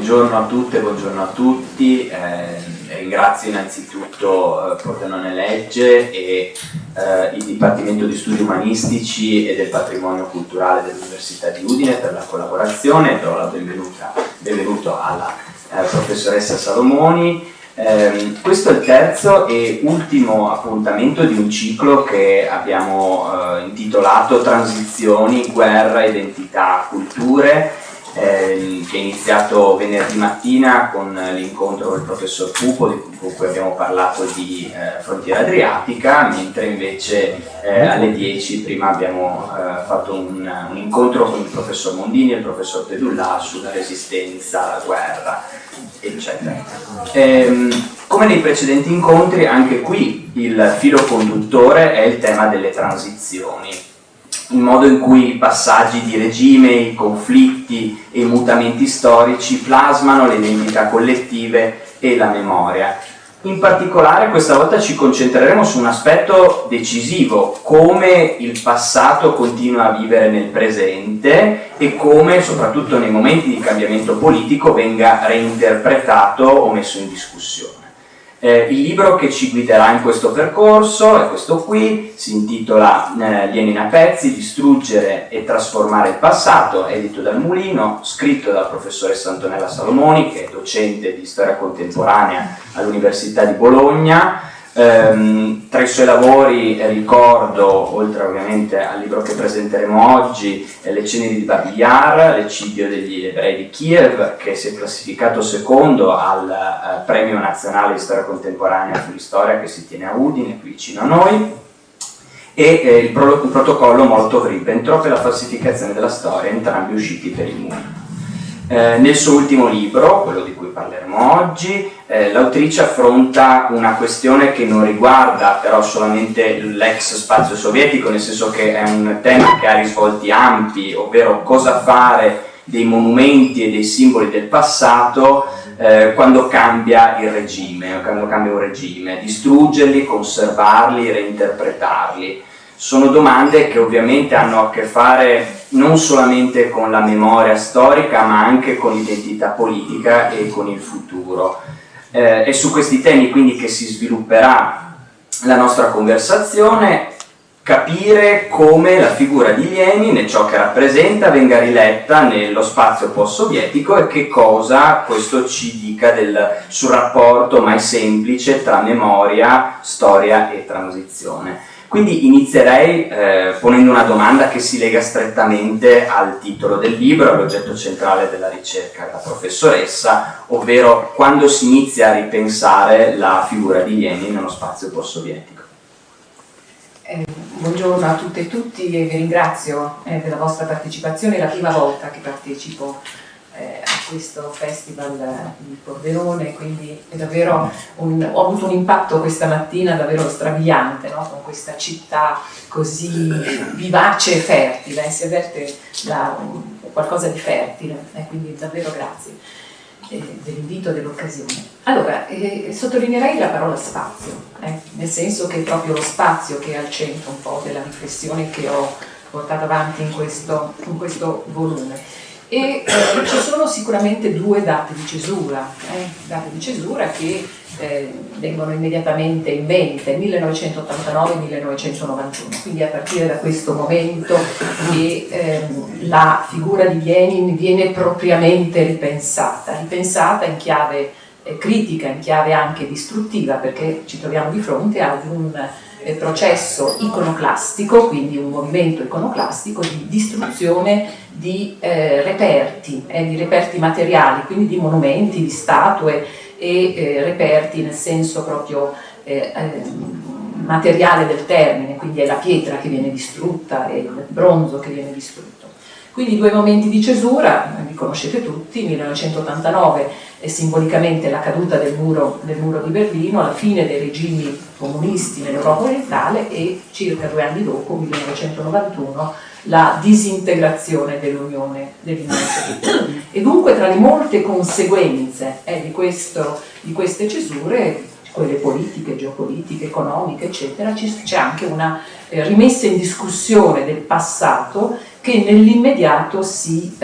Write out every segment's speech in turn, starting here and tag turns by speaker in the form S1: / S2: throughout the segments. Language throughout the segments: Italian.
S1: buongiorno a tutte, buongiorno a tutti. Ringrazio innanzitutto Pordenone Legge e il Dipartimento di Studi Umanistici e del Patrimonio Culturale dell'Università di Udine per la collaborazione. Do la benvenuto alla professoressa Salomoni. Questo è il terzo e ultimo appuntamento di un ciclo che abbiamo intitolato Transizioni, guerra, identità, culture, che è iniziato venerdì mattina con l'incontro con il professor Pupo, con cui abbiamo parlato di frontiera adriatica, mentre invece alle 10 prima abbiamo fatto un incontro con il professor Mondini e il professor Pedulla sulla resistenza alla guerra, eccetera. Come nei precedenti incontri, anche qui il filo conduttore è il tema delle transizioni, il modo in cui i passaggi di regime, i conflitti e i mutamenti storici plasmano le identità collettive e la memoria. In particolare questa volta ci concentreremo su un aspetto decisivo, come il passato continua a vivere nel presente e come, soprattutto nei momenti di cambiamento politico, venga reinterpretato o messo in discussione. Il libro che ci guiderà in questo percorso è questo qui, si intitola Lenin a pezzi, distruggere e trasformare il passato, edito dal Mulino, scritto dalla professoressa Antonella Salomoni, che è docente di storia contemporanea all'Università di Bologna. Tra i suoi lavori ricordo, oltre ovviamente al libro che presenteremo oggi, Le ceneri di Babi Yar, l'eccidio degli ebrei di Kiev, che si è classificato secondo al Premio Nazionale di Storia Contemporanea sull'Istoria che si tiene a Udine, qui vicino a noi, e il protocollo Molotov-Ribbentrop e la falsificazione della storia, entrambi usciti per il Mulino. Nel suo ultimo libro, quello di cui parleremo oggi, l'autrice affronta una questione che non riguarda però solamente l'ex spazio sovietico, nel senso che è un tema che ha risvolti ampi, ovvero cosa fare dei monumenti e dei simboli del passato quando cambia il regime, quando cambia un regime, distruggerli, conservarli, reinterpretarli. Sono domande che ovviamente hanno a che fare non solamente con la memoria storica, ma anche con l'identità politica e con il futuro. È su questi temi quindi che si svilupperà la nostra conversazione, capire come la figura di Lenin e ciò che rappresenta venga riletta nello spazio post-sovietico e che cosa questo ci dica sul rapporto mai semplice tra memoria, storia e transizione. Quindi inizierei ponendo una domanda che si lega strettamente al titolo del libro, all'oggetto centrale della ricerca della professoressa, ovvero quando si inizia a ripensare la figura di Lenin nello spazio post-sovietico.
S2: Buongiorno a tutte e tutti e vi ringrazio della vostra partecipazione. È la prima volta che partecipo a questo festival di Pordenone, quindi è davvero ho avuto un impatto questa mattina davvero strabiliante, no? Con questa città così vivace e fertile, si avverte qualcosa di fertile, quindi davvero grazie dell'invito e dell'occasione. Allora, sottolineerei la parola spazio, nel senso che è proprio lo spazio che è al centro un po' della riflessione che ho portato avanti in questo volume. E ci sono sicuramente due date di cesura che vengono immediatamente in mente, 1989 e 1991, quindi a partire da questo momento che la figura di Lenin viene propriamente ripensata in chiave critica, in chiave anche distruttiva, perché ci troviamo di fronte ad un processo iconoclastico, quindi un movimento iconoclastico di distruzione di reperti materiali, quindi di monumenti, di statue e reperti nel senso proprio materiale del termine, quindi è la pietra che viene distrutta, è il bronzo che viene distrutto. Quindi due momenti di cesura, li conoscete tutti, 1989 è simbolicamente la caduta del muro di Berlino, la fine dei regimi comunisti nell'Europa orientale e circa 2 anni dopo, 1991, la disintegrazione dell'Unione Sovietica. E dunque tra le molte conseguenze di queste cesure, quelle politiche, geopolitiche, economiche, eccetera, c'è anche una rimessa in discussione del passato che nell'immediato si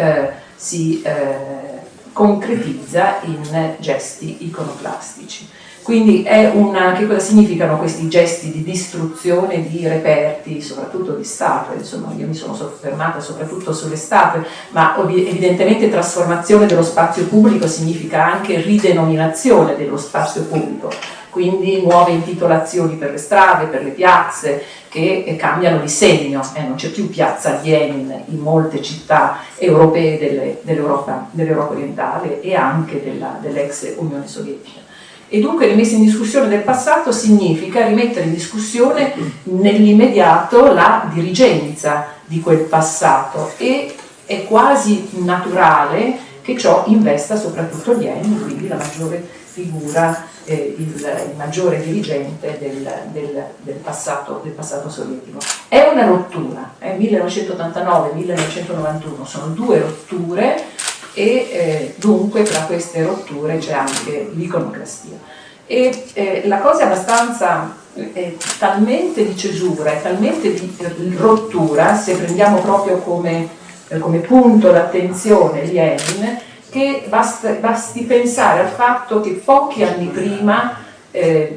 S2: concretizza in gesti iconoclastici. Quindi che cosa significano questi gesti di distruzione di reperti, soprattutto di statue? Insomma, io mi sono soffermata soprattutto sulle statue, ma evidentemente trasformazione dello spazio pubblico significa anche ridenominazione dello spazio pubblico, quindi nuove intitolazioni per le strade, per le piazze, che cambiano di segno, non c'è più piazza Lenin in molte città europee dell'Europa orientale e anche dell'ex Unione Sovietica. E dunque rimessa in discussione del passato significa rimettere in discussione nell'immediato la dirigenza di quel passato, e è quasi naturale che ciò investa soprattutto Lenin, quindi la maggiore figura, il maggiore dirigente del passato sovietico. È una rottura, 1989-1991 sono due rotture, e dunque tra queste rotture c'è anche l'iconoclastia. E la cosa è abbastanza talmente di cesura e talmente di rottura, se prendiamo proprio come punto d'attenzione Lenin, che basti pensare al fatto che pochi anni prima,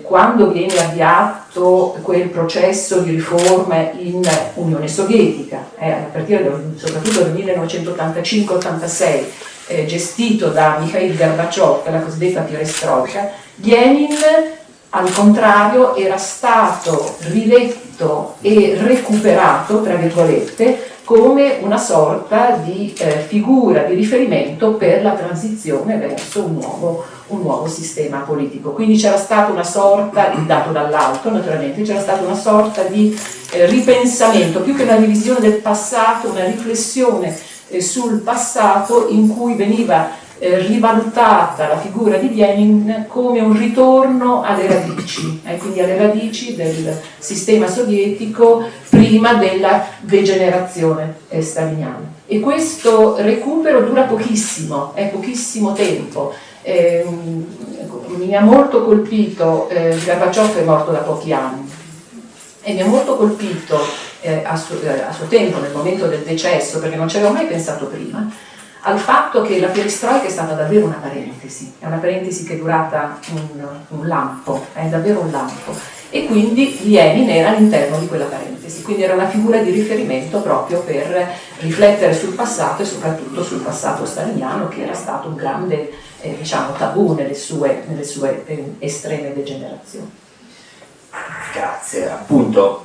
S2: quando viene avviato quel processo di riforma in Unione Sovietica, a partire soprattutto dal 1985-86, gestito da Mikhail Gorbaciov, la cosiddetta perestroika, Lenin al contrario era stato riletto e recuperato, tra virgolette, come una sorta di figura di riferimento per la transizione verso un nuovo sistema politico. Quindi c'era stata una sorta, dato dall'alto naturalmente, c'era stata una sorta di ripensamento, più che una revisione del passato, una riflessione sul passato in cui veniva rivalutata la figura di Lenin come un ritorno alle radici, quindi alle radici del sistema sovietico prima della degenerazione staliniana. E questo recupero dura pochissimo, è pochissimo tempo. Mi ha molto colpito, Gorbaciov è morto da pochi anni, e mi ha molto colpito a suo tempo, nel momento del decesso, perché non ci avevo mai pensato prima, al fatto che la perestroika è stata davvero una parentesi, è una parentesi che è durata un lampo, è davvero un lampo, e quindi Lenin era all'interno di quella parentesi, quindi era una figura di riferimento proprio per riflettere sul passato e soprattutto sul passato staliniano, che era stato un grande tabù nelle sue estreme degenerazioni.
S1: Grazie, appunto.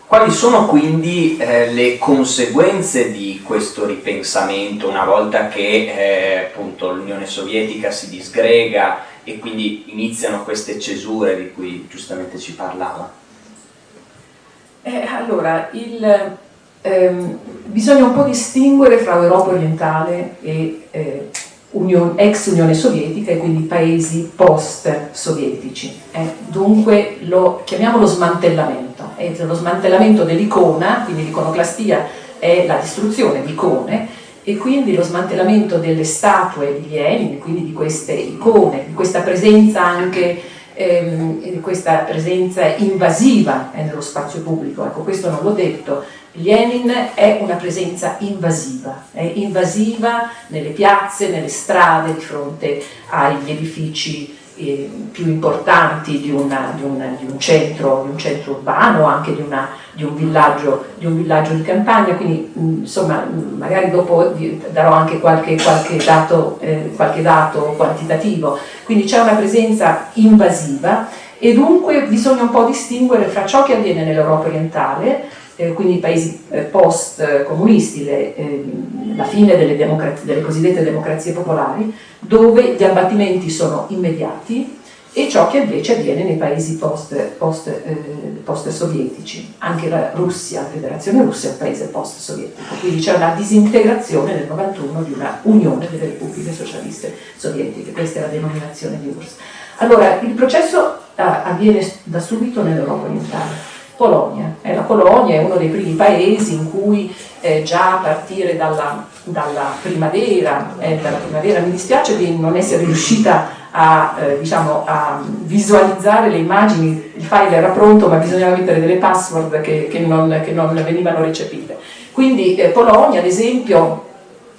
S1: Quali sono quindi le conseguenze di questo ripensamento una volta che appunto l'Unione Sovietica si disgrega e quindi iniziano queste cesure di cui giustamente ci parlava?
S2: Allora, bisogna un po' distinguere fra Europa orientale e ex Unione Sovietica, e quindi paesi post-sovietici. Dunque chiamiamolo smantellamento. Lo smantellamento dell'icona, quindi l'iconoclastia è la distruzione di icone, e quindi lo smantellamento delle statue di Lenin, quindi di queste icone, di questa presenza anche di questa presenza invasiva nello spazio pubblico. Ecco, questo non l'ho detto. Lenin è una presenza invasiva, è invasiva nelle piazze, nelle strade, di fronte agli edifici più importanti di un centro urbano, anche di un villaggio di campagna. Quindi insomma, magari dopo darò anche qualche dato quantitativo. Quindi c'è una presenza invasiva, e dunque bisogna un po' distinguere fra ciò che avviene nell'Europa orientale, quindi i paesi post-comunisti, la fine delle cosiddette democrazie popolari, dove gli abbattimenti sono immediati, e ciò che invece avviene nei paesi post-sovietici. Anche la Russia, la Federazione Russa è un paese post-sovietico, quindi c'è una disintegrazione nel 91 di una unione delle repubbliche socialiste sovietiche, questa è la denominazione di URSS. Allora, il processo avviene da subito nell'Europa orientale. La Polonia è uno dei primi paesi in cui già a partire dalla primavera, mi dispiace di non essere riuscita a visualizzare le immagini, il file era pronto ma bisognava mettere delle password che non venivano recepite. Quindi Polonia, ad esempio,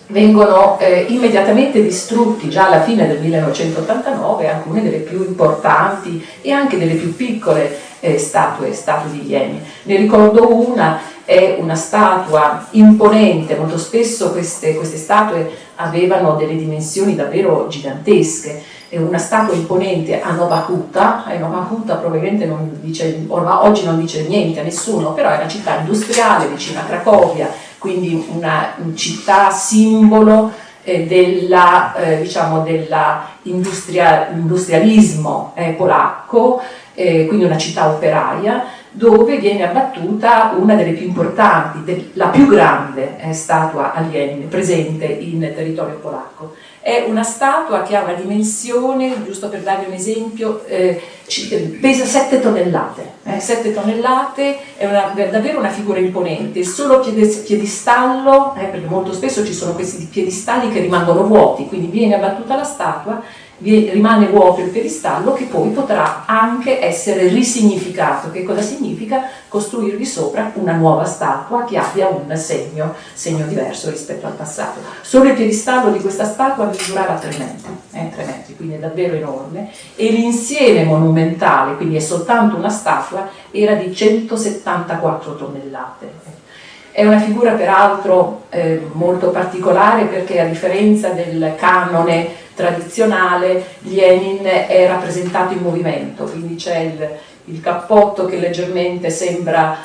S2: vengono immediatamente distrutti già alla fine del 1989 alcune delle più importanti e anche delle più piccole statue di Lenin. Ne ricordo una, è una statua imponente, molto spesso queste statue avevano delle dimensioni davvero gigantesche. È una statua imponente a Nowa Huta, probabilmente non dice, oggi non dice niente a nessuno, però è una città industriale vicino a Cracovia, quindi una città simbolo dell'industrialismo polacco, quindi una città operaia, dove viene abbattuta una delle più importanti, la più grande statua a Lenin presente in territorio polacco. È una statua che ha una dimensione, giusto per darvi un esempio, pesa 7 tonnellate. 7 tonnellate, è davvero una figura imponente. Il solo piedistallo, perché molto spesso ci sono questi piedistalli che rimangono vuoti, quindi viene abbattuta la statua, rimane vuoto il piedistallo che poi potrà anche essere risignificato. Che cosa significa? Costruirvi sopra una nuova statua che abbia un segno diverso rispetto al passato. Solo il piedistallo di questa statua misurava 3 metri, quindi è davvero enorme, e l'insieme monumentale, quindi è soltanto una statua, era di 174 tonnellate. È una figura peraltro molto particolare perché, a differenza del canone tradizionale, Lenin è rappresentato in movimento, quindi c'è il cappotto che leggermente sembra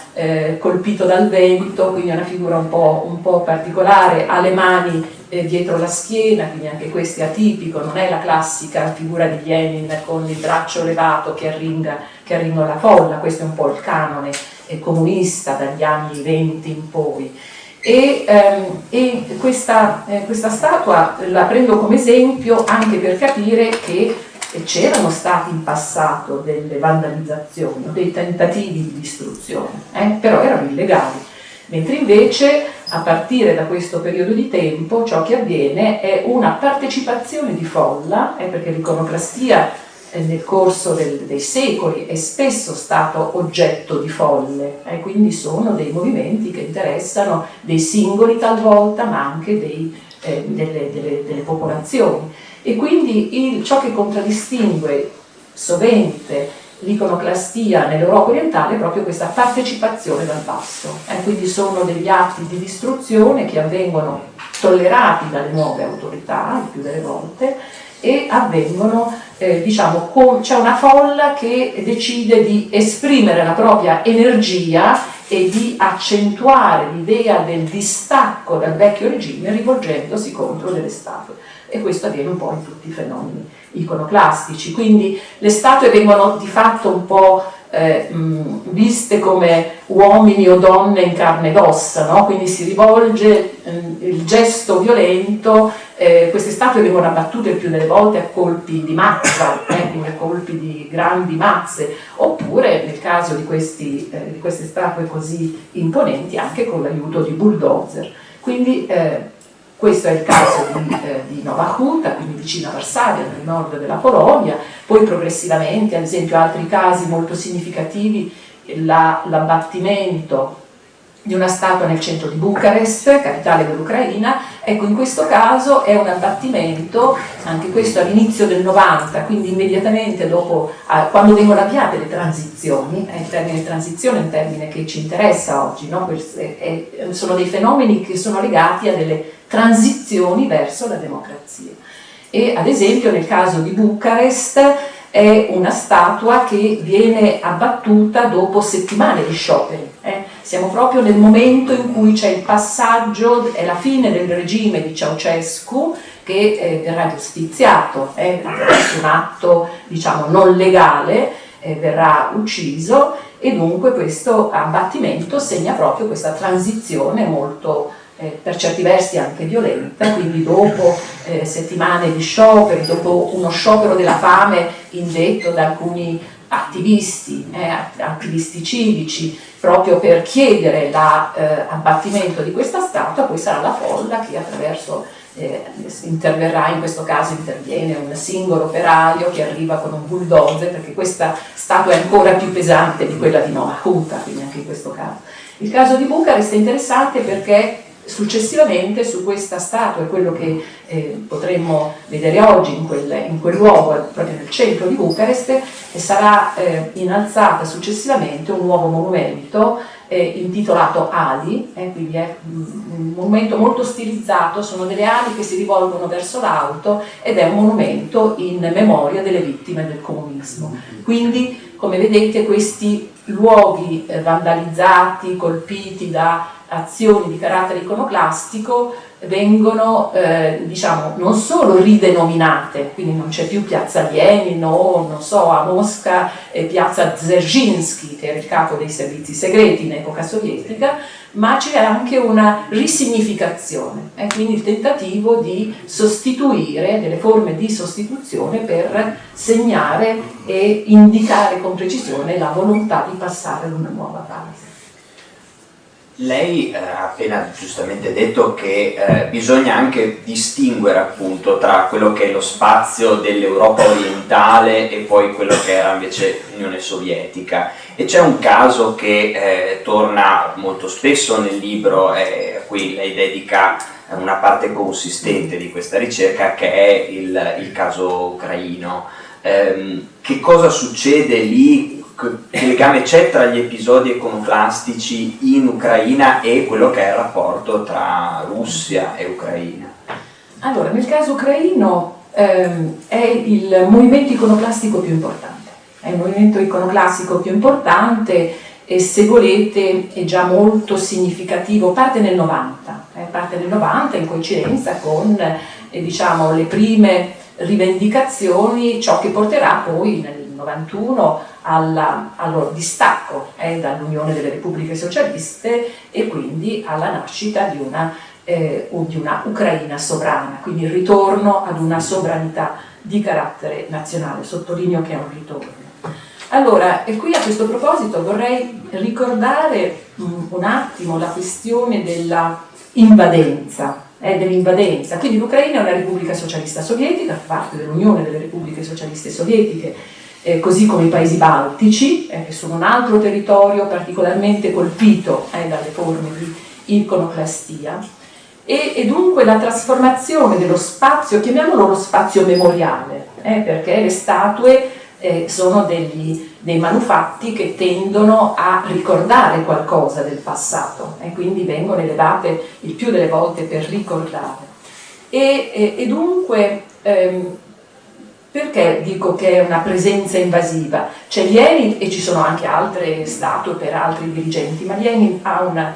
S2: colpito dal vento, quindi è una figura un po' particolare, ha le mani dietro la schiena, quindi anche questo è atipico, non è la classica figura di Lenin con il braccio levato che arringa la folla. Questo è un po' il canone comunista dagli anni 20 in poi. E questa statua la prendo come esempio anche per capire che c'erano stati in passato delle vandalizzazioni, dei tentativi di distruzione, però erano illegali, mentre invece a partire da questo periodo di tempo ciò che avviene è una partecipazione di folla, perché l'iconoclastia nel corso dei secoli è spesso stato oggetto di folle, quindi sono dei movimenti che interessano dei singoli talvolta, ma anche delle popolazioni. E quindi ciò che contraddistingue sovente l'iconoclastia nell'Europa orientale è proprio questa partecipazione dal basso, quindi sono degli atti di distruzione che avvengono tollerati dalle nuove autorità il più delle volte, e avvengono, c'è una folla che decide di esprimere la propria energia e di accentuare l'idea del distacco dal vecchio regime rivolgendosi contro delle statue. E questo avviene un po' in tutti i fenomeni iconoclastici, quindi le statue vengono di fatto un po' viste come uomini o donne in carne ed ossa, no? Quindi si rivolge il gesto violento, queste statue vengono abbattute il più delle volte a colpi di mazza, quindi a colpi di grandi mazze, oppure nel caso di queste statue così imponenti anche con l'aiuto di bulldozer. Quindi questo è il caso di Nowa Huta, quindi vicino a Varsavia, nel nord della Polonia. Poi progressivamente, ad esempio, altri casi molto significativi, l'abbattimento di una statua nel centro di Bucarest, capitale dell'Ucraina. Ecco, in questo caso è un abbattimento, anche questo all'inizio del 90, quindi immediatamente dopo, quando vengono avviate le transizioni. Il termine transizione è un termine che ci interessa oggi, no? Sono dei fenomeni che sono legati a delle transizioni verso la democrazia. E ad esempio nel caso di Bucarest è una statua che viene abbattuta dopo settimane di scioperi. Siamo proprio nel momento in cui c'è il passaggio, è la fine del regime di Ceausescu, che verrà giustiziato, attraverso un atto non legale, verrà ucciso, e dunque questo abbattimento segna proprio questa transizione molto per certi versi anche violenta, quindi dopo settimane di scioperi, dopo uno sciopero della fame indetto da alcuni attivisti civici, proprio per chiedere l'abbattimento di questa statua, poi sarà la folla che interviene un singolo operaio che arriva con un bulldozer, perché questa statua è ancora più pesante di quella di Nowa Huta, quindi anche in questo caso. Il caso di Bucarest è interessante perché Successivamente su questa statua, quello che potremmo vedere oggi in quel luogo, proprio nel centro di Bucarest, sarà innalzata successivamente un nuovo monumento intitolato Ali, quindi è un monumento molto stilizzato, sono delle ali che si rivolgono verso l'alto ed è un monumento in memoria delle vittime del comunismo. Quindi, come vedete, questi luoghi vandalizzati, colpiti da azioni di carattere iconoclastico vengono diciamo non solo ridenominate, quindi non c'è più piazza Lenin o non so a Mosca piazza Dzerzhinsky, che era il capo dei servizi segreti in epoca sovietica, ma c'è anche una risignificazione, quindi il tentativo di sostituire, delle forme di sostituzione per segnare e indicare con precisione la volontà di passare ad una nuova fase.
S1: Lei ha appena giustamente detto che bisogna anche distinguere appunto tra quello che è lo spazio dell'Europa orientale e poi quello che era invece l'Unione Sovietica, e c'è un caso che torna molto spesso nel libro a cui lei dedica una parte consistente di questa ricerca, che è il caso ucraino. Che cosa succede lì? Che legame c'è tra gli episodi iconoclastici in Ucraina e quello che è il rapporto tra Russia e Ucraina?
S2: Allora, nel caso ucraino è il movimento iconoclastico più importante. È il movimento iconoclastico più importante e, se volete, è già molto significativo. Parte nel 90 in coincidenza con diciamo, le prime rivendicazioni, ciò che porterà poi nel 91 allo distacco dall'Unione delle Repubbliche Socialiste e quindi alla nascita di una Ucraina sovrana, quindi il ritorno ad una sovranità di carattere nazionale. Sottolineo che è un ritorno. Allora, e qui a questo proposito vorrei ricordare un attimo la questione della invadenza. Quindi l'Ucraina è una Repubblica Socialista Sovietica, fa parte dell'Unione delle Repubbliche Socialiste Sovietiche, così come i paesi baltici, che sono un altro territorio particolarmente colpito dalle forme di iconoclastia, e dunque la trasformazione dello spazio, chiamiamolo lo spazio memoriale, perché le statue sono dei manufatti che tendono a ricordare qualcosa del passato e quindi vengono elevate il più delle volte per ricordare. E dunque perché dico che è una presenza invasiva? C'è Lenin e ci sono anche altre statue per altri dirigenti, ma Lenin ha una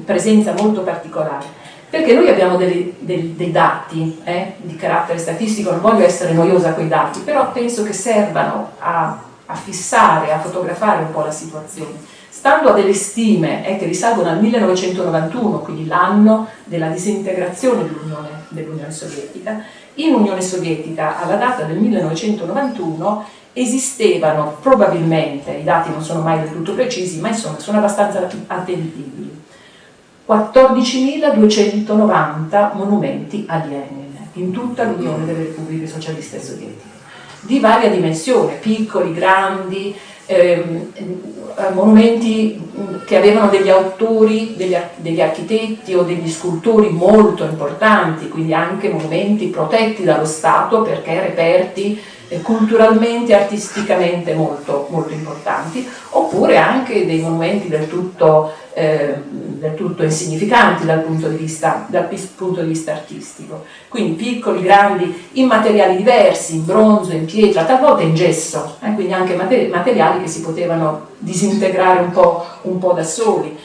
S2: presenza molto particolare. Perché noi abbiamo dei dati di carattere statistico, non voglio essere noiosa con i dati, però penso che servano a fissare, a fotografare un po' la situazione. Stando a delle stime che risalgono al 1991, quindi l'anno della disintegrazione dell'Unione Sovietica, in Unione Sovietica alla data del 1991 esistevano probabilmente, i dati non sono mai del tutto precisi, ma insomma sono abbastanza attendibili, 14.290 monumenti a Lenin in tutta l'Unione delle Repubbliche Socialiste Sovietiche, di varia dimensione, piccoli, grandi, monumenti che avevano degli autori, degli architetti o degli scultori molto importanti, quindi anche monumenti protetti dallo Stato perché reperti culturalmente e artisticamente molto, molto importanti, oppure anche dei monumenti del tutto insignificanti dal punto di vista artistico, quindi piccoli, grandi, in materiali diversi, in bronzo, in pietra, talvolta in gesso, quindi anche materiali che si potevano disintegrare un po' da soli.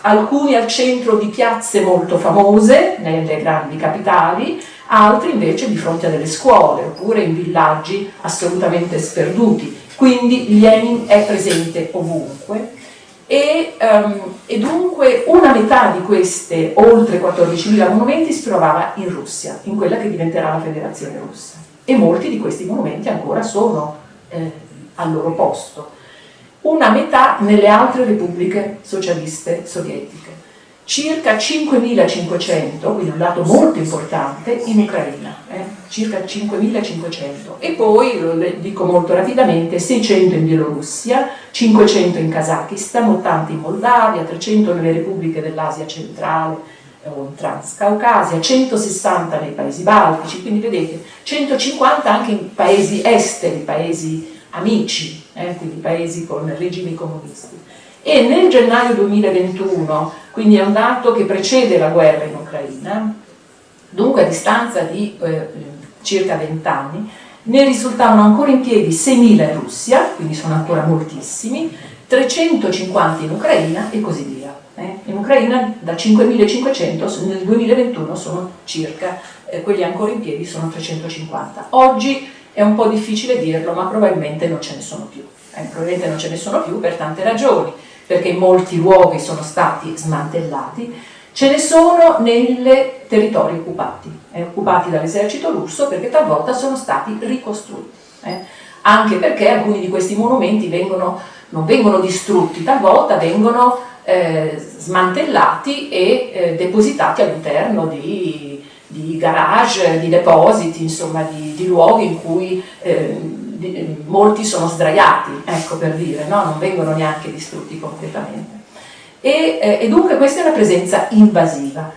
S2: Alcuni al centro di piazze molto famose nelle grandi capitali, altri invece di fronte a delle scuole oppure in villaggi assolutamente sperduti. Quindi Lenin è presente ovunque e dunque una metà di queste oltre 14.000 monumenti si trovava in Russia, in quella che diventerà la Federazione Russa, e molti di questi monumenti ancora sono al loro posto. Una metà nelle altre repubbliche socialiste sovietiche, circa 5.500, quindi un dato molto importante, in Ucraina, circa 5.500, e poi, lo dico molto rapidamente, 600 in Bielorussia, 500 in Kazakistan, 80 in Moldavia, 300 nelle repubbliche dell'Asia centrale o in Transcaucasia, 160 nei paesi baltici, quindi vedete 150 anche in paesi esteri, paesi amici, quindi paesi con regimi comunisti. E nel gennaio 2021, quindi è un dato che precede la guerra in Ucraina, dunque a distanza di circa 20 anni, ne risultavano ancora in piedi 6.000 in Russia, quindi sono ancora moltissimi, 350 in Ucraina e così via. In Ucraina da 5.500 nel 2021 sono circa, quelli ancora in piedi sono 350. Oggi è un po' difficile dirlo, ma probabilmente non ce ne sono più. Probabilmente non ce ne sono più per tante ragioni, perché molti luoghi sono stati smantellati, ce ne sono nei territori occupati, occupati dall'esercito russo, perché talvolta sono stati ricostruiti. Anche perché alcuni di questi monumenti non vengono distrutti, talvolta vengono smantellati e depositati all'interno di garage, di depositi, insomma di luoghi in cui molti sono sdraiati, ecco, per dire, no? Non vengono neanche distrutti completamente. E dunque questa è una presenza invasiva.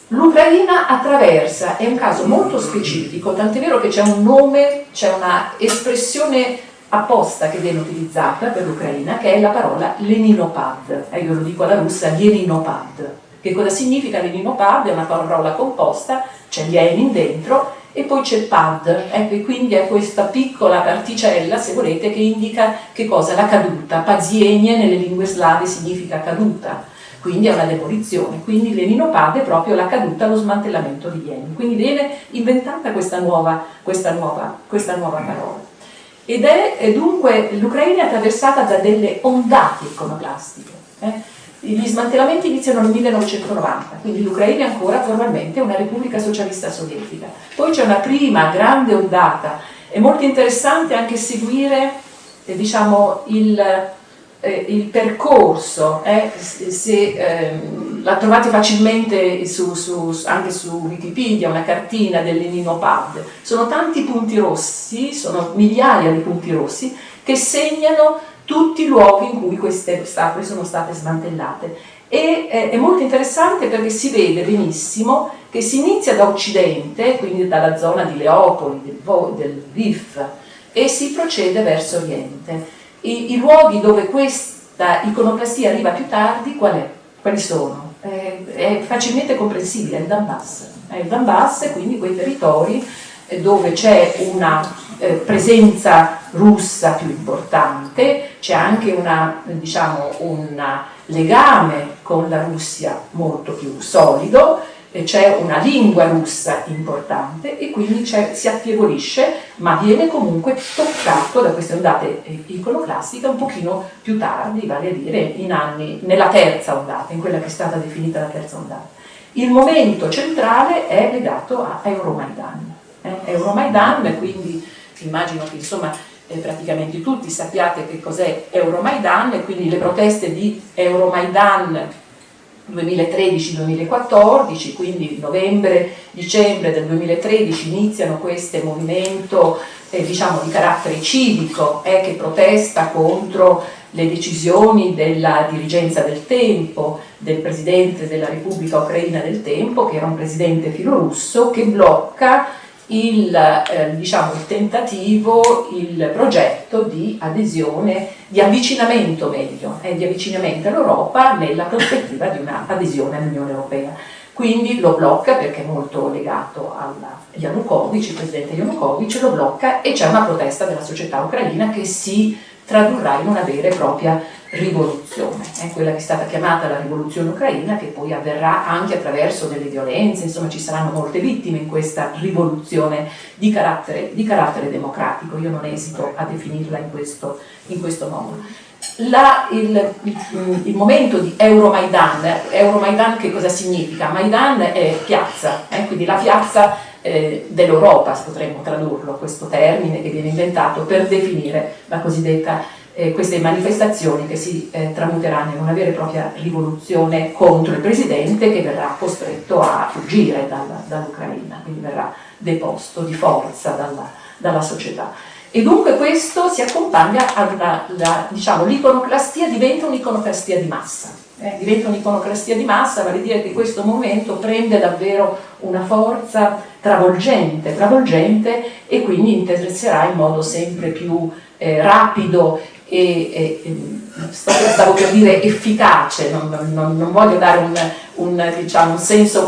S2: L'Ucraina attraversa, è un caso molto specifico, tant'è vero che c'è un nome, c'è una espressione apposta che viene utilizzata per l'Ucraina, che è la parola Leninopad. Io lo dico alla russa, Leninopad. Che cosa significa Leninopad? È una parola composta, c'è Lenin dentro e poi c'è il pad, e quindi è questa piccola particella, se volete, che indica che cosa? La caduta. Pazienie nelle lingue slave significa caduta, quindi è una demolizione. Quindi Leninopad è proprio la caduta, lo smantellamento di Lenin. Quindi viene inventata questa nuova parola. Ed è dunque l'Ucraina è attraversata da delle ondate iconoclastiche. Gli smantellamenti iniziano nel 1990, quindi l'Ucraina è ancora formalmente una repubblica socialista sovietica. Poi c'è una prima grande ondata, è molto interessante anche seguire diciamo, il percorso, la trovate facilmente anche su Wikipedia, una cartina del Leninopad. Sono tanti punti rossi, sono migliaia di punti rossi che segnano tutti i luoghi in cui queste statue sono state smantellate. E è molto interessante perché si vede benissimo che si inizia da occidente, quindi dalla zona di Leopoli, del Lviv, e si procede verso oriente. I luoghi dove questa iconoclastia arriva più tardi, quali sono? È facilmente comprensibile, è il Donbass. È il Donbass, quindi quei territori dove c'è una presenza russa più importante, c'è anche un legame con la Russia molto più solido, c'è una lingua russa importante e quindi si affievolisce, ma viene comunque toccato da queste ondate iconoclastiche un pochino più tardi, vale a dire nella terza ondata, in quella che è stata definita la terza ondata. Il momento centrale è legato a Euromaidan. Euromaidan, quindi immagino che insomma praticamente tutti sappiate che cos'è Euromaidan, e quindi le proteste di Euromaidan 2013-2014, quindi novembre-dicembre del 2013 iniziano questo movimento diciamo di carattere civico che protesta contro le decisioni della dirigenza del tempo, del presidente della Repubblica Ucraina del tempo, che era un presidente filorusso, che blocca il tentativo, il progetto di adesione, di avvicinamento meglio, di avvicinamento all'Europa nella prospettiva di una adesione all'Unione Europea. Quindi lo blocca perché è molto legato a Yanukovych, il presidente Yanukovych lo blocca, e c'è una protesta della società ucraina che si tradurrà in una vera e propria rivoluzione, quella che è stata chiamata la rivoluzione ucraina, che poi avverrà anche attraverso delle violenze, insomma ci saranno molte vittime in questa rivoluzione di carattere democratico. Io non esito a definirla in questo modo. Il momento di Euromaidan che cosa significa? Maidan è piazza, quindi la piazza dell'Europa, potremmo tradurlo, questo termine che viene inventato per definire la cosiddetta queste manifestazioni che si tramuteranno in una vera e propria rivoluzione contro il presidente, che verrà costretto a fuggire dall'Ucraina, quindi verrà deposto di forza dalla società. E dunque questo si accompagna l'iconoclastia, diventa un'iconoclastia di massa. diventa un'iconoclastia di massa, vale a dire che questo momento prende davvero una forza travolgente e quindi interesserà in modo sempre più rapido stavo per dire efficace, non voglio dare un senso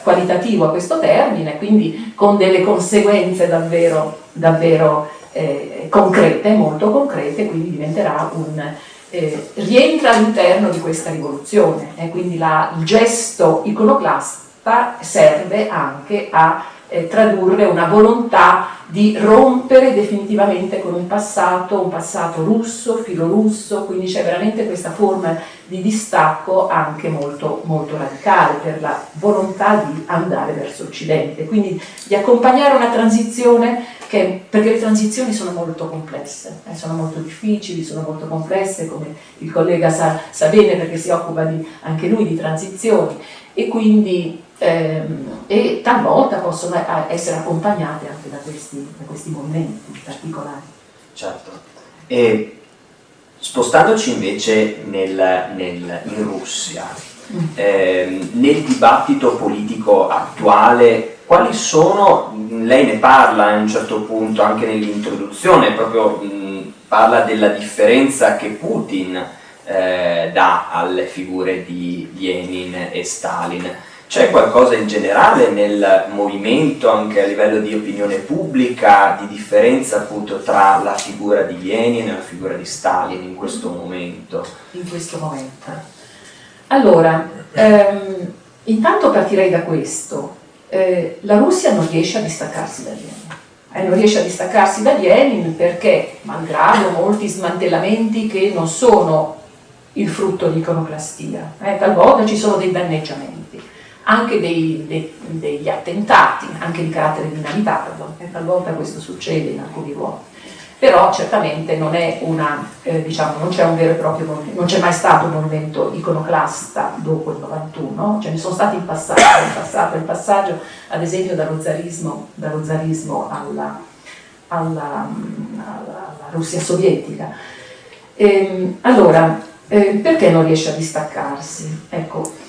S2: qualitativo a questo termine, quindi con delle conseguenze davvero concrete, molto concrete, quindi diventerà rientra all'interno di questa rivoluzione, quindi il gesto iconoclasta serve anche a tradurre una volontà di rompere definitivamente con un passato russo, filorusso, quindi c'è veramente questa forma di distacco anche molto, molto radicale per la volontà di andare verso Occidente, quindi di accompagnare una transizione perché le transizioni sono molto complesse, sono molto difficili, sono molto complesse, come il collega sa bene perché si occupa anche lui di transizioni, e quindi e talvolta possono essere accompagnate anche da questi movimenti particolari.
S1: Certo. E spostandoci invece in Russia, nel dibattito politico attuale, quali sono, lei ne parla a un certo punto anche nell'introduzione, proprio parla della differenza che Putin dà alle figure di Lenin e Stalin. C'è qualcosa in generale nel movimento, anche a livello di opinione pubblica, di differenza appunto tra la figura di Lenin e la figura di Stalin in questo momento?
S2: In questo momento. Allora, intanto partirei da questo. La Russia non riesce a distaccarsi da Lenin. Non riesce a distaccarsi da Lenin perché, malgrado molti smantellamenti che non sono il frutto di iconoclastia, talvolta ci sono dei danneggiamenti, anche degli attentati, anche di carattere dinamitardo, talvolta questo succede in alcuni luoghi, però certamente non è non c'è un vero e proprio movimento, non c'è mai stato un movimento iconoclasta dopo il 91, ce ne sono stati in passato, il passaggio ad esempio dallo zarismo alla Russia sovietica. Allora, perché non riesce a distaccarsi? Ecco,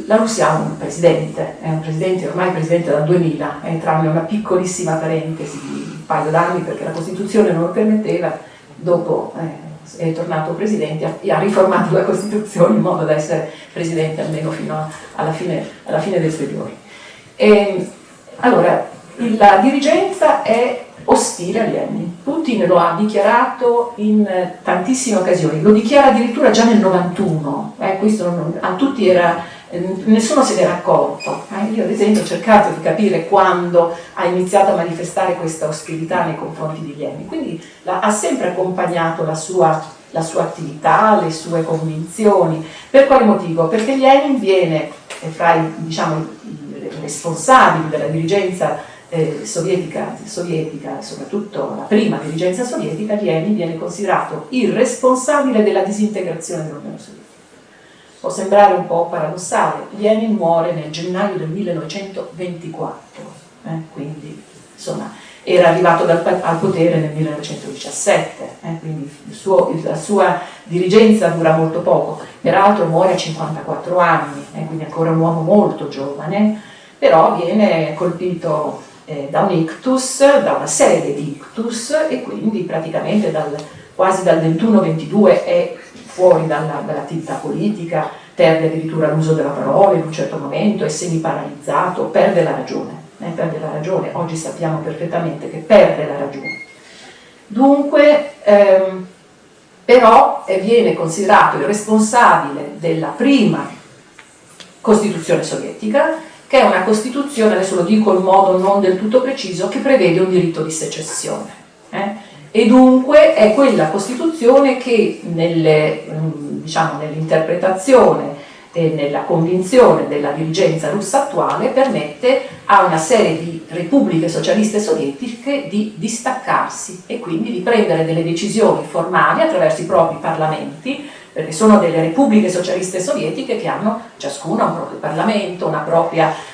S2: la Russia ha un presidente, è un presidente ormai presidente dal 2000, tranne una piccolissima parentesi di un paio d'anni perché la Costituzione non lo permetteva, dopo è tornato presidente e ha riformato la Costituzione in modo da essere presidente almeno fino alla fine dei suoi giorni. Allora, la dirigenza è ostile a Lenin. Putin lo ha dichiarato in tantissime occasioni, lo dichiara addirittura già nel 91, questo a tutti nessuno se n'era accorto. Io ad esempio ho cercato di capire quando ha iniziato a manifestare questa ostilità nei confronti di Lenin, quindi ha sempre accompagnato la sua attività, le sue convinzioni. Per quale motivo? Perché Lenin viene fra i responsabili della dirigenza sovietica, soprattutto la prima dirigenza sovietica. Lenin viene considerato il responsabile della disintegrazione dell'Unione Sovietica. Può sembrare un po' paradossale, Lenin muore nel gennaio del 1924, quindi insomma era arrivato al potere nel 1917, quindi la sua dirigenza dura molto poco, peraltro muore a 54 anni, quindi ancora un uomo molto giovane, però viene colpito da un ictus, da una serie di ictus, e quindi praticamente quasi dal 21-22 è fuori dall'attività politica, perde addirittura l'uso della parola in un certo momento, è semiparalizzato, perde la ragione, oggi sappiamo perfettamente che perde la ragione. Dunque, però viene considerato il responsabile della prima Costituzione sovietica, che è una Costituzione, adesso lo dico in modo non del tutto preciso, che prevede un diritto di secessione. E dunque è quella Costituzione che nell'interpretazione e nella convinzione della dirigenza russa attuale permette a una serie di repubbliche socialiste sovietiche di distaccarsi e quindi di prendere delle decisioni formali attraverso i propri parlamenti, perché sono delle repubbliche socialiste sovietiche che hanno ciascuna un proprio parlamento,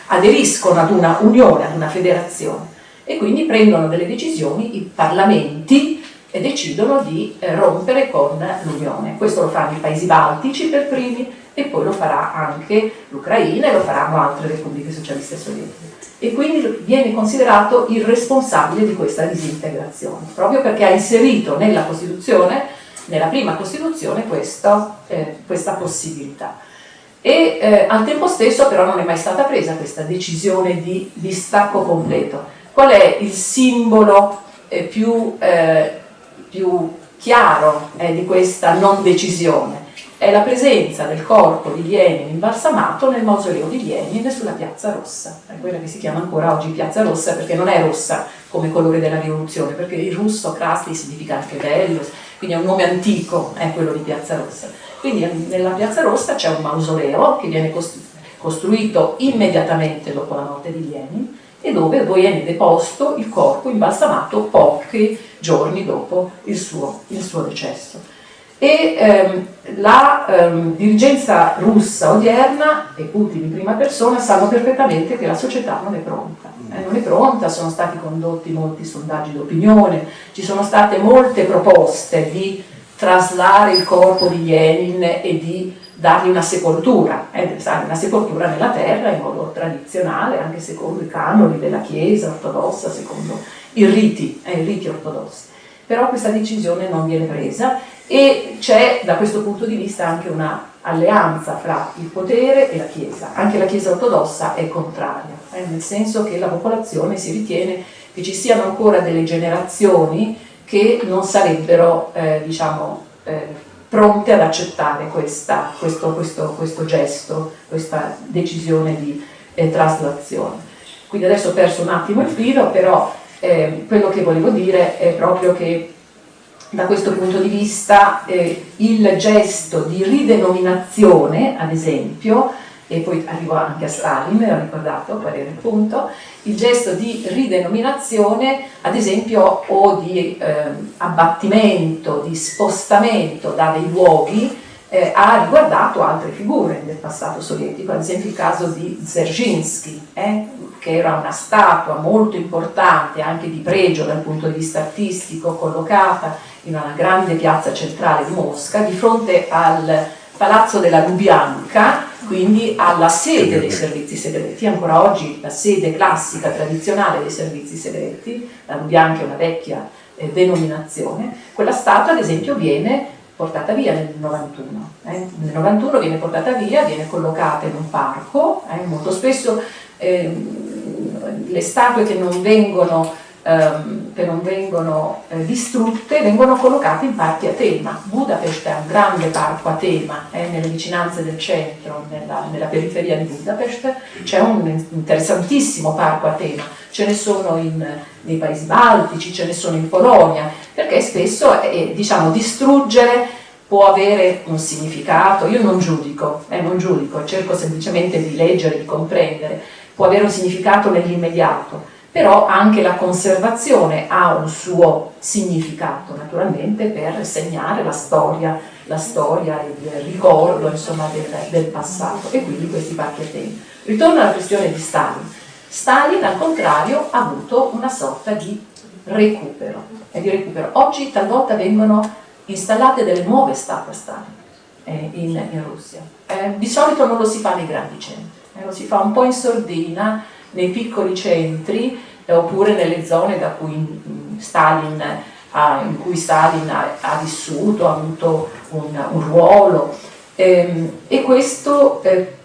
S2: aderiscono ad una unione, ad una federazione, e quindi prendono delle decisioni i parlamenti e decidono di rompere con l'Unione. Questo lo fanno i paesi baltici per primi e poi lo farà anche l'Ucraina e lo faranno altre repubbliche socialiste sovietiche. E quindi viene considerato il responsabile di questa disintegrazione, proprio perché ha inserito nella Costituzione, nella prima Costituzione, questa possibilità. E al tempo stesso però non è mai stata presa questa decisione di distacco completo. Qual è il simbolo più chiaro di questa non decisione? È la presenza del corpo di Lenin imbalsamato nel mausoleo di Lenin sulla Piazza Rossa, è quella che si chiama ancora oggi Piazza Rossa, perché non è rossa come colore della rivoluzione, perché in russo Krasny significa anche bello, quindi è un nome antico, è quello di Piazza Rossa. Quindi nella Piazza Rossa c'è un mausoleo che viene costruito immediatamente dopo la morte di Lenin e dove viene deposto il corpo imbalsamato pochi giorni dopo il suo decesso. E la dirigenza russa odierna e Putin in prima persona sanno perfettamente che la società non è pronta. Non è pronta, sono stati condotti molti sondaggi d'opinione, ci sono state molte proposte di traslare il corpo di Lenin e di dargli una sepoltura nella terra in modo tradizionale, anche secondo i canoni della Chiesa ortodossa, secondo i riti ortodossi. Però questa decisione non viene presa e c'è da questo punto di vista anche una alleanza fra il potere e la Chiesa. Anche la Chiesa ortodossa è contraria, nel senso che la popolazione si ritiene che ci siano ancora delle generazioni che non sarebbero pronte ad accettare questo gesto, questa decisione di traslazione. Quindi adesso ho perso un attimo il filo, però quello che volevo dire è proprio che da questo punto di vista il gesto di ridenominazione, ad esempio, e poi arrivo anche a Stalin, ho ricordato qual era il punto, il gesto di ridenominazione, ad esempio, o di abbattimento, di spostamento da dei luoghi, ha riguardato altre figure del passato sovietico, ad esempio il caso di Dzerzhinsky, che era una statua molto importante, anche di pregio dal punto di vista artistico, collocata in una grande piazza centrale di Mosca, di fronte al Palazzo della Lubianka, quindi alla sede dei servizi segreti, ancora oggi la sede classica, tradizionale dei servizi segreti. La Lubianka è una vecchia denominazione. Quella statua, ad esempio, viene portata via nel 91. Nel 91 viene portata via, viene collocata in un parco, molto spesso le statue che non vengono distrutte vengono collocate in parchi a tema. Budapest è un grande parco a tema, nelle vicinanze del centro, nella periferia di Budapest c'è un interessantissimo parco a tema, ce ne sono nei paesi baltici, ce ne sono in Polonia, perché spesso distruggere può avere un significato. Io non giudico, cerco semplicemente di leggere, di comprendere, può avere un significato nell'immediato, però anche la conservazione ha un suo significato, naturalmente, per segnare la storia, il ricordo, insomma, del passato, e quindi questi parchi a tema. Ritorno alla questione di Stalin. Stalin, al contrario, ha avuto una sorta di recupero. Oggi talvolta vengono installate delle nuove statue a Stalin in Russia. Di solito non lo si fa nei grandi centri, lo si fa un po' in sordina, nei piccoli centri, oppure nelle zone in cui Stalin ha vissuto, ha avuto un ruolo. E questo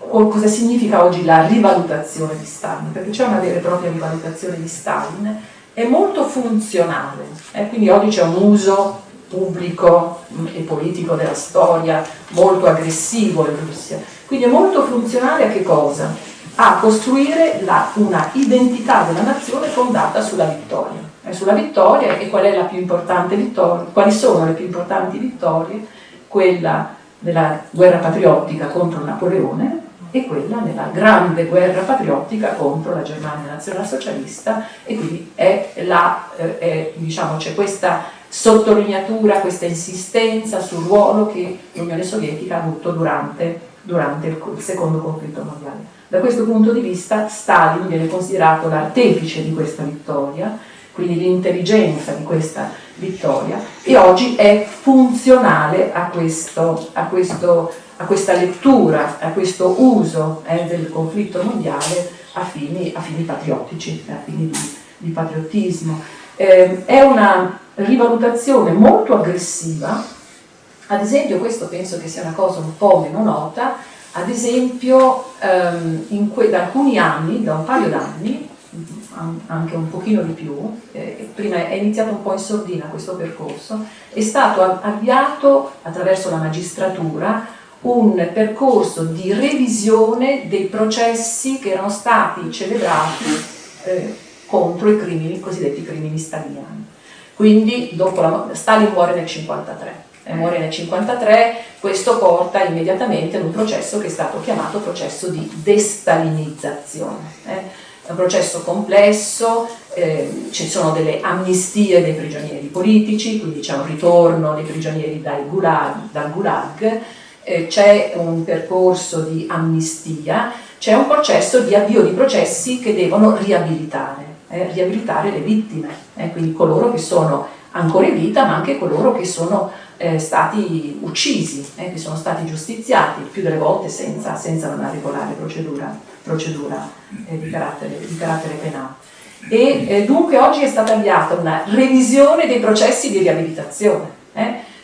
S2: cosa significa oggi la rivalutazione di Stalin? Perché c'è una vera e propria rivalutazione di Stalin, è molto funzionale, quindi oggi c'è un uso pubblico e politico della storia molto aggressivo in Russia, quindi è molto funzionale a che cosa? A costruire una identità della nazione fondata sulla vittoria. Sulla vittoria, e qual è la più importante vittoria? Quali sono le più importanti vittorie? Quella della guerra patriottica contro Napoleone e quella della grande guerra patriottica contro la Germania nazionalsocialista, e quindi c'è questa sottolineatura, questa insistenza sul ruolo che l'Unione Sovietica ha avuto durante il secondo conflitto mondiale. Da questo punto di vista Stalin viene considerato l'artefice di questa vittoria, quindi l'intelligenza di questa vittoria, e oggi è funzionale a questa lettura, a questo uso del conflitto mondiale a fini patriottici, a fini di patriottismo. È una rivalutazione molto aggressiva. Ad esempio, questo penso che sia una cosa un po' meno nota, ad esempio da alcuni anni, da un paio d'anni, anche un pochino di più, prima è iniziato un po' in sordina questo percorso, è stato avviato attraverso la magistratura un percorso di revisione dei processi che erano stati celebrati contro i crimini, cosiddetti crimini staliniani. Quindi dopo Stalin muore nel 1953, questo porta immediatamente ad un processo che è stato chiamato processo di destalinizzazione. È un processo complesso, ci sono delle amnistie dei prigionieri politici, quindi c'è un ritorno dei prigionieri dal Gulag, c'è un percorso di amnistia, c'è un processo di avvio di processi che devono riabilitare le vittime, quindi coloro che sono ancora in vita, ma anche coloro che sono stati uccisi, che sono stati giustiziati, più delle volte senza una regolare procedura di carattere penale. E dunque oggi è stata avviata una revisione dei processi di riabilitazione,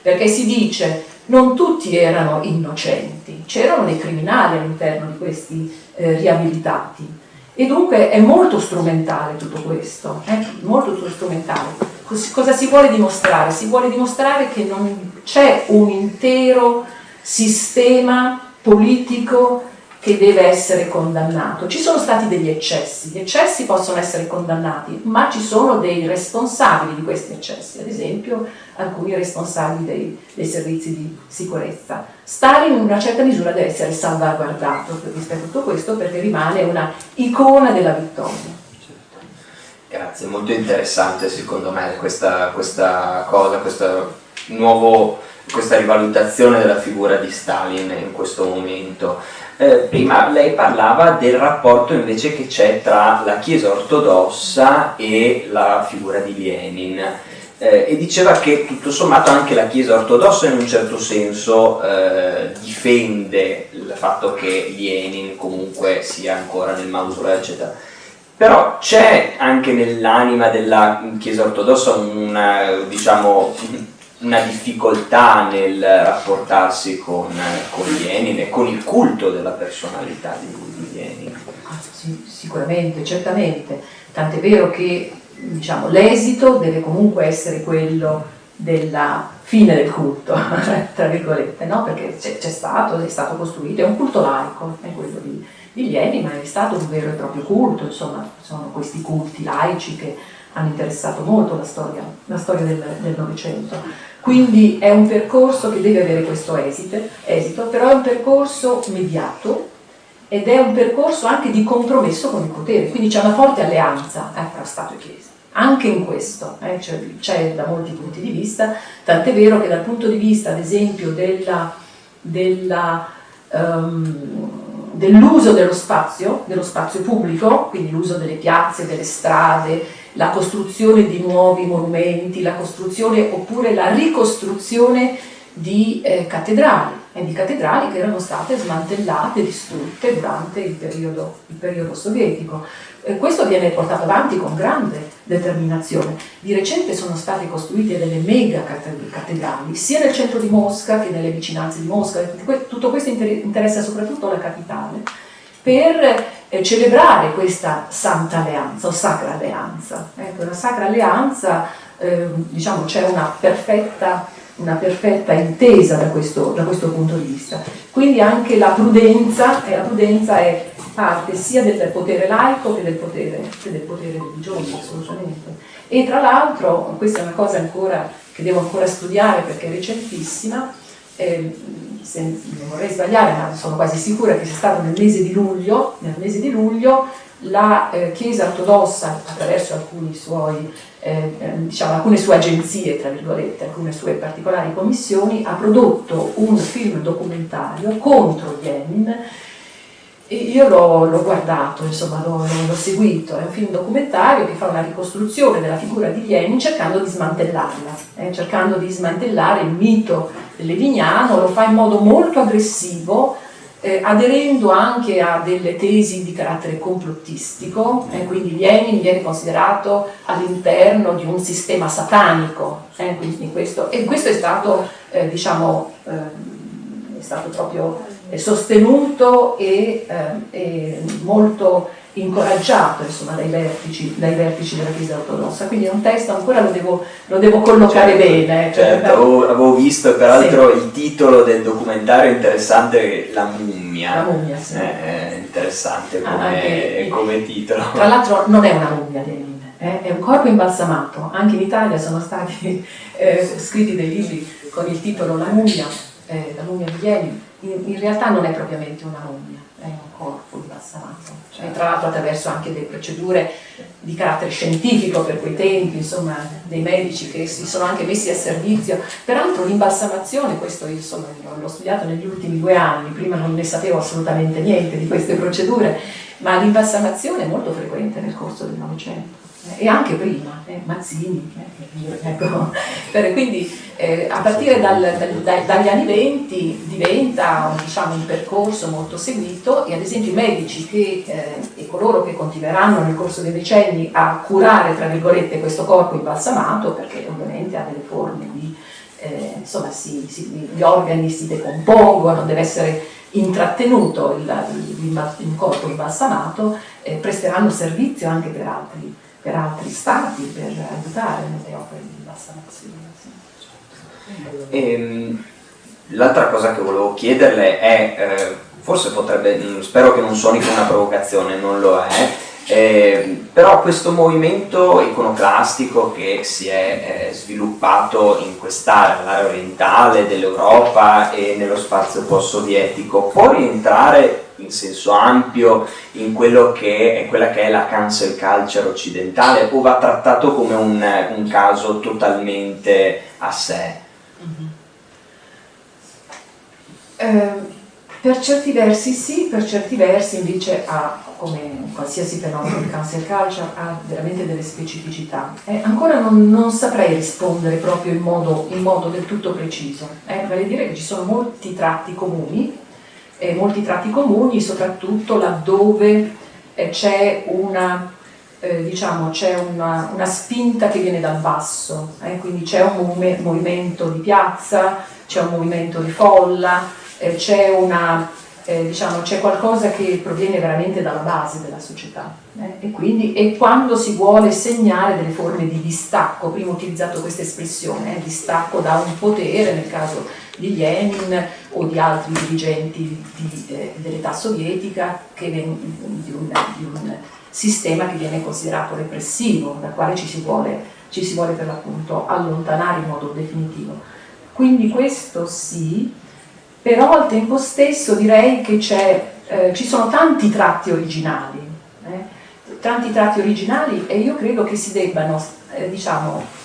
S2: perché si dice non tutti erano innocenti, c'erano dei criminali all'interno di questi riabilitati, e dunque è molto strumentale tutto questo, molto strumentale. Cosa si vuole dimostrare? Si vuole dimostrare che non c'è un intero sistema politico che deve essere condannato. Ci sono stati degli eccessi, gli eccessi possono essere condannati, ma ci sono dei responsabili di questi eccessi, ad esempio alcuni responsabili dei servizi di sicurezza. Stalin in una certa misura deve essere salvaguardato rispetto a tutto questo, perché rimane una icona della vittoria.
S1: Grazie, molto interessante secondo me questa rivalutazione della figura di Stalin in questo momento. Prima lei parlava del rapporto invece che c'è tra la Chiesa ortodossa e la figura di Lenin, e diceva che tutto sommato anche la Chiesa ortodossa in un certo senso difende il fatto che Lenin comunque sia ancora nel mausoleo, eccetera. Però c'è anche nell'anima della Chiesa ortodossa una difficoltà nel rapportarsi con Lenin e con il culto della personalità di Lenin.
S2: Sì, sicuramente, certamente, tant'è vero che l'esito deve comunque essere quello della fine del culto, tra virgolette, no? Perché è stato costruito, è un culto laico, è quello di Lenin, ma è stato un vero e proprio culto, insomma, sono questi culti laici che hanno interessato molto la storia del Novecento. Quindi è un percorso che deve avere questo esito, però è un percorso mediato ed è un percorso anche di compromesso con il potere, quindi c'è una forte alleanza tra Stato e Chiesa. Anche in questo c'è da molti punti di vista, tant'è vero che dal punto di vista, ad esempio, dell'uso dello spazio pubblico, quindi l'uso delle piazze, delle strade, la costruzione di nuovi monumenti, la costruzione oppure la ricostruzione di cattedrali che erano state smantellate, distrutte durante il periodo sovietico. Questo viene portato avanti con grande determinazione. Di recente sono state costruite delle mega cattedrali, sia nel centro di Mosca che nelle vicinanze di Mosca. Tutto questo interessa soprattutto la capitale, per celebrare questa santa alleanza o sacra alleanza. Una sacra alleanza, c'è una perfetta intesa da questo punto di vista. Quindi anche la prudenza è parte sia del potere laico che del potere religioso, assolutamente. E tra l'altro, questa è una cosa che devo ancora studiare perché è recentissima, non vorrei sbagliare, ma sono quasi sicura che sia stato nel mese di luglio la Chiesa ortodossa, attraverso alcune sue agenzie, tra virgolette, alcune sue particolari commissioni, ha prodotto un film documentario contro Lenin, E io l'ho guardato, insomma, l'ho seguito. È un film documentario che fa una ricostruzione della figura di Lenin cercando di smantellarla, cercando di smantellare il mito del Leniano. Lo fa in modo molto aggressivo, aderendo anche a delle tesi di carattere complottistico, quindi Lenin viene considerato all'interno di un sistema satanico, quindi questo è stato, è stato proprio sostenuto e molto incoraggiato, insomma, dai vertici della Chiesa ortodossa. Quindi è un testo, ancora lo devo collocare bene.
S1: Certo, avevo visto peraltro il titolo del documentario interessante, La mummia.
S2: La mummia, sì.
S1: È interessante come titolo.
S2: Tra l'altro non è una mummia Lenin, è un corpo imbalsamato. Anche in Italia sono stati scritti dei libri con il titolo La mummia di Lenin. In realtà non è propriamente una mummia, è un corpo imbalsamato, tra l'altro attraverso anche delle procedure di carattere scientifico per quei tempi, insomma, dei medici che si sono anche messi a servizio. Peraltro l'imbalsamazione, questo io l'ho studiato negli ultimi 2 anni, prima non ne sapevo assolutamente niente di queste procedure, ma l'imbalsamazione è molto frequente nel corso del Novecento. E anche prima, Mazzini, ecco. Quindi a partire dagli anni 20 diventa un percorso molto seguito, e ad esempio i medici e coloro che continueranno nel corso dei decenni a curare, tra virgolette, questo corpo imbalsamato, perché ovviamente ha delle forme di, gli organi si decompongono, deve essere intrattenuto il corpo imbalsamato, presteranno servizio anche per altri stati, per aiutare nelle opere di imbalsamazione.
S1: L'altra cosa che volevo chiederle è, forse spero che non suoni come una provocazione, non lo è, però questo movimento iconoclastico che si è sviluppato in quest'area, l'area orientale dell'Europa e nello spazio post-sovietico, può rientrare in senso ampio in quella che è la cancel culture occidentale, o va trattato come un caso totalmente a sé?
S2: Per certi versi sì, per certi versi invece come qualsiasi fenomeno di cancel culture, ha veramente delle specificità. Ancora non saprei rispondere proprio in modo del tutto preciso, vale dire che ci sono molti tratti comuni, soprattutto laddove c'è una spinta che viene dal basso, quindi c'è un movimento di piazza, c'è un movimento di folla, c'è qualcosa che proviene veramente dalla base della società, e quando si vuole segnare delle forme di distacco, prima ho utilizzato questa espressione, distacco da un potere, nel caso di Lenin o di altri dirigenti dell'età sovietica, di un sistema che viene considerato repressivo, dal quale ci si vuole per l'appunto allontanare in modo definitivo. Quindi questo sì, però al tempo stesso direi che ci sono tanti tratti originali, e io credo che si debbano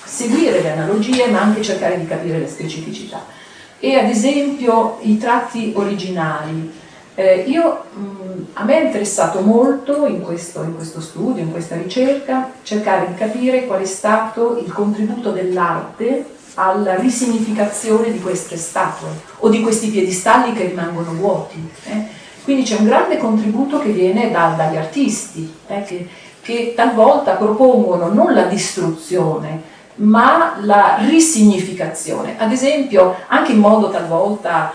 S2: seguire le analogie, ma anche cercare di capire le specificità. E ad esempio i tratti originali, a me è interessato molto in questo studio, in questa ricerca, cercare di capire qual è stato il contributo dell'arte alla risignificazione di queste statue o di questi piedistalli che rimangono vuoti. Quindi c'è un grande contributo che viene dagli artisti, che talvolta propongono non la distruzione, ma la risignificazione. Ad esempio, anche in modo talvolta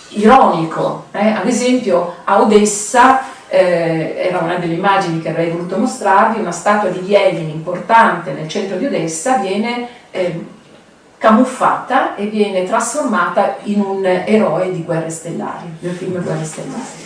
S2: ironico. Ad esempio, a Odessa, era una delle immagini che avrei voluto mostrarvi, una statua di Lenin importante nel centro di Odessa viene camuffata e viene trasformata in un eroe di Guerre Stellari, del film Guerre Stellari.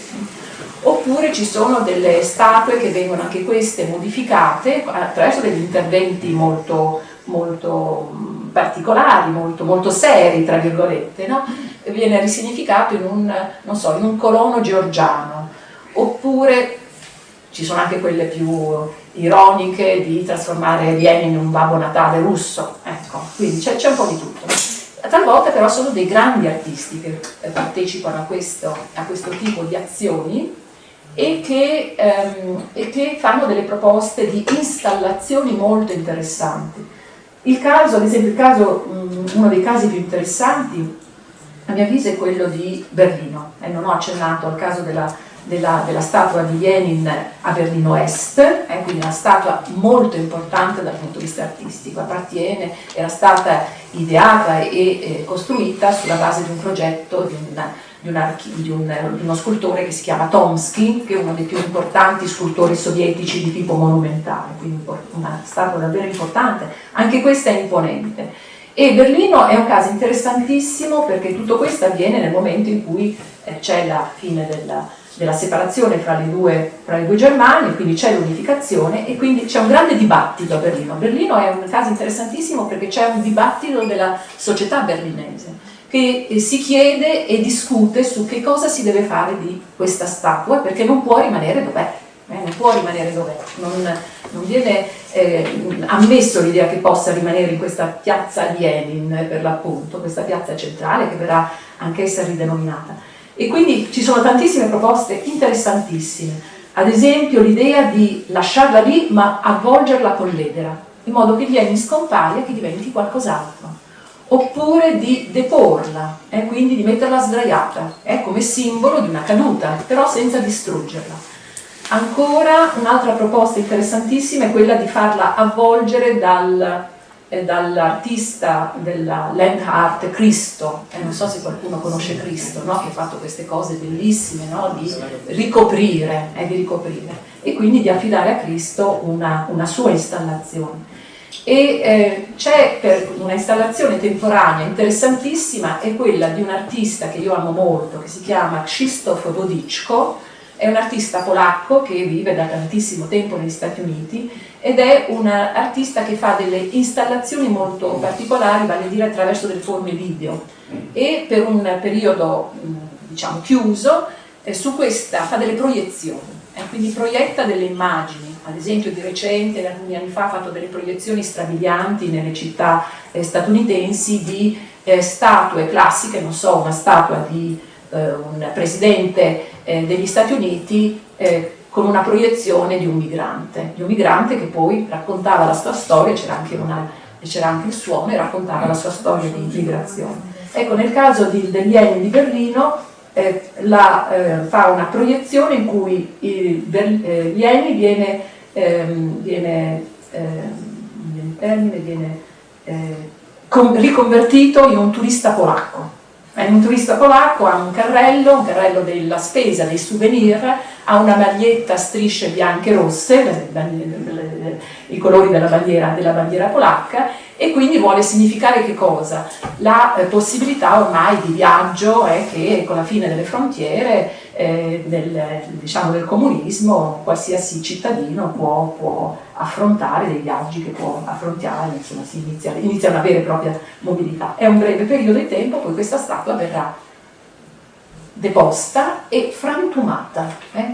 S2: Oppure ci sono delle statue che vengono anche queste modificate attraverso degli interventi molto, molto particolari, molto, molto seri, tra virgolette, no? Viene risignificato in un colono georgiano. Oppure ci sono anche quelle più ironiche di trasformare Lenin in un Babbo Natale russo, ecco, quindi c'è un po' di tutto. Talvolta però sono dei grandi artisti che partecipano a questo tipo di azioni e che fanno delle proposte di installazioni molto interessanti. Il caso, ad esempio, uno dei casi più interessanti a mio avviso è quello di Berlino, e non ho accennato al caso della statua di Lenin a Berlino Est, quindi una statua molto importante dal punto di vista artistico, era stata ideata e costruita sulla base di un progetto di uno scultore che si chiama Tomsky, che è uno dei più importanti scultori sovietici di tipo monumentale, quindi una statua davvero importante, anche questa è imponente. E Berlino è un caso interessantissimo perché tutto questo avviene nel momento in cui c'è la fine della separazione fra le due Germanie, quindi c'è l'unificazione e quindi c'è un grande dibattito a Berlino. Berlino è un caso interessantissimo perché c'è un dibattito della società berlinese che si chiede e discute su che cosa si deve fare di questa statua, perché non può rimanere dov'è. Non può rimanere dov'è, non viene ammesso l'idea che possa rimanere in questa piazza Lenin, per l'appunto, questa piazza centrale che verrà anch'essa ridenominata. E quindi ci sono tantissime proposte interessantissime, ad esempio l'idea di lasciarla lì ma avvolgerla con l'edera, in modo che Lenin scompaia e che diventi qualcos'altro, oppure di deporla, quindi di metterla sdraiata, come simbolo di una caduta, però senza distruggerla. Ancora un'altra proposta interessantissima è quella di farla avvolgere dall'artista della land art Cristo, non so se qualcuno conosce Cristo, no? Che ha fatto queste cose bellissime, no? Di ricoprire, e quindi di affidare a Cristo una sua installazione. E c'è per una installazione temporanea interessantissima, è quella di un artista che io amo molto, che si chiama Krzysztof Wodiczko. È un artista polacco che vive da tantissimo tempo negli Stati Uniti ed è un artista che fa delle installazioni molto particolari, vale a dire attraverso delle forme video, e per un periodo diciamo chiuso su questa fa delle proiezioni, quindi proietta delle immagini. Ad esempio di recente, alcuni anni fa, ha fatto delle proiezioni strabilianti nelle città statunitensi di statue classiche, non so, una statua di un presidente degli Stati Uniti con una proiezione di un migrante che poi raccontava la sua storia, c'era anche il suono, e raccontava la sua storia di migrazione. Ecco, nel caso del Lenin di Berlino fa una proiezione in cui Lenin viene riconvertito in un turista polacco. Un turista polacco ha un carrello della spesa, dei souvenir, ha una maglietta a strisce bianche e rosse, i colori della bandiera polacca, e quindi vuole significare che cosa? La possibilità ormai di viaggio che con la fine delle frontiere del comunismo qualsiasi cittadino può affrontare dei viaggi che può affrontare, insomma si inizia una vera e propria mobilità. È un breve periodo di tempo, poi questa statua verrà deposta e frantumata,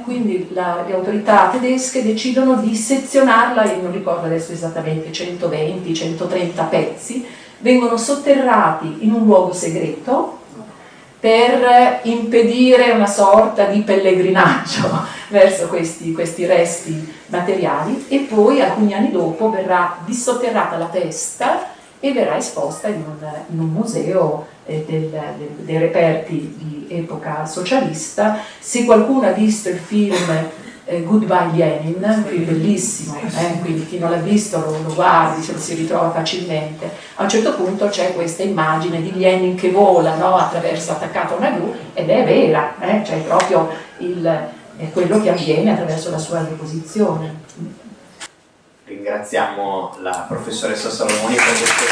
S2: quindi le autorità tedesche decidono di sezionarla, non ricordo adesso esattamente, 120-130 pezzi, vengono sotterrati in un luogo segreto per impedire una sorta di pellegrinaggio verso questi resti materiali, e poi alcuni anni dopo verrà dissotterrata la testa e verrà esposta in un museo dei reperti di epoca socialista. Se qualcuno ha visto il film Goodbye Lenin, un film bellissimo, quindi chi non l'ha visto lo guardi, se lo si ritrova facilmente. A un certo punto c'è questa immagine di Lenin che vola, no, attaccato a una gru, ed è vera, cioè proprio è quello che avviene attraverso la sua deposizione.
S1: Ringraziamo la professoressa Salomoni per questo